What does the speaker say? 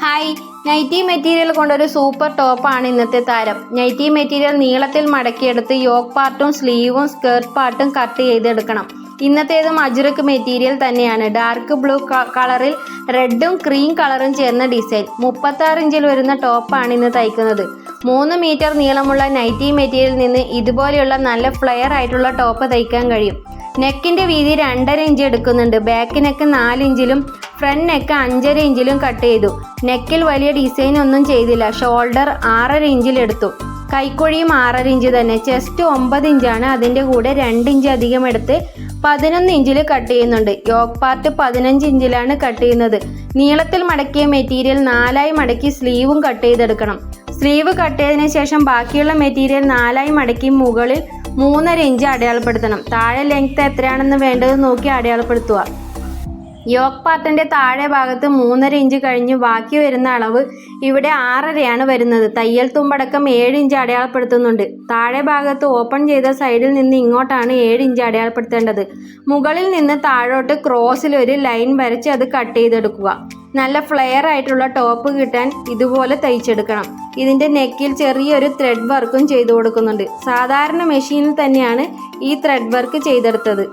Hi, nightie material കൊണ്ടൊരു super ടോപ്പാണ് ഇന്നത്തെ താരം. നൈറ്റി മെറ്റീരിയൽ നീളത്തിൽ മടക്കിയെടുത്ത് യോക്ക് പാർട്ടും സ്ലീവും സ്കേർട്ട് പാർട്ടും കട്ട് ചെയ്തെടുക്കണം. ഇന്നത്തേതും അജ്രക്ക് മെറ്റീരിയൽ തന്നെയാണ്. ഡാർക്ക് ബ്ലൂ കളറിൽ റെഡും ക്രീം കളറും ചേർന്ന ഡിസൈൻ. 36 ഇഞ്ചിൽ വരുന്ന ടോപ്പാണ് ഇന്ന് തയ്ക്കുന്നത്. 3 മീറ്റർ നീളമുള്ള നൈറ്റി മെറ്റീരിയലിൽ നിന്ന് ഇതുപോലെയുള്ള നല്ല ഫ്ലെയർ ആയിട്ടുള്ള ടോപ്പ് തയ്ക്കാൻ കഴിയും. നെക്കിൻ്റെ വീതി 2.5 ഇഞ്ച് എടുക്കുന്നുണ്ട്. ബാക്ക് നെക്ക് 4 ഇഞ്ചിലും ഫ്രണ്ട് നെക്ക് 5.5 ഇഞ്ചിലും കട്ട് ചെയ്തു. നെക്കിൽ വലിയ ഡിസൈൻ ഒന്നും ചെയ്തില്ല. ഷോൾഡർ 6.5 ഇഞ്ചിൽ എടുത്തു. കൈക്കുഴിയും 6.5 ഇഞ്ച് തന്നെ. ചെസ്റ്റ് 9 ഇഞ്ചാണ്. അതിൻ്റെ കൂടെ 2 ഇഞ്ച് അധികം എടുത്ത് 11 ഇഞ്ചിൽ കട്ട് ചെയ്യുന്നുണ്ട്. യോക്ക് പാർട്ട് 15 ഇഞ്ചിലാണ് കട്ട് ചെയ്യുന്നത്. നീളത്തിൽ മടക്കിയ മെറ്റീരിയൽ 4ആയി മടക്കി സ്ലീവും കട്ട് ചെയ്തെടുക്കണം. സ്ലീവ് കട്ട് ചെയ്തതിന് ശേഷം ബാക്കിയുള്ള മെറ്റീരിയൽ 4ആയി മടക്കി മുകളിൽ 3.5 ഇഞ്ച് അടയാളപ്പെടുത്തണം. താഴെ ലെങ്ത് എത്രയാണെന്ന് വേണ്ടത് നോക്കി അടയാളപ്പെടുത്തുക. യോക്ക് പാർട്ടിൻ്റെ താഴെ ഭാഗത്ത് 3.5 ഇഞ്ച് കഴിഞ്ഞ് ബാക്കി വരുന്ന അളവ് ഇവിടെ 6.5 വരുന്നത്. തയ്യൽ തുമ്പടക്കം 7 ഇഞ്ച് അടയാളപ്പെടുത്തുന്നുണ്ട്. താഴെ ഭാഗത്ത് ഓപ്പൺ ചെയ്ത സൈഡിൽ നിന്ന് ഇങ്ങോട്ടാണ് 7 ഇഞ്ച് അടയാളപ്പെടുത്തേണ്ടത്. മുകളിൽ നിന്ന് താഴോട്ട് ക്രോസിൽ ഒരു ലൈൻ വരച്ച് അത് കട്ട് ചെയ്തെടുക്കുക. നല്ല ഫ്ലെയർ ആയിട്ടുള്ള ടോപ്പ് കിട്ടാൻ ഇതുപോലെ തയ്ച്ചെടുക്കണം. ഇതിൻ്റെ നെക്കിൽ ചെറിയൊരു ത്രെഡ് വർക്കും ചെയ്തു കൊടുക്കുന്നുണ്ട്. സാധാരണ മെഷീനിൽ തന്നെയാണ് ഈ ത്രെഡ് വർക്ക് ചെയ്തെടുത്തത്.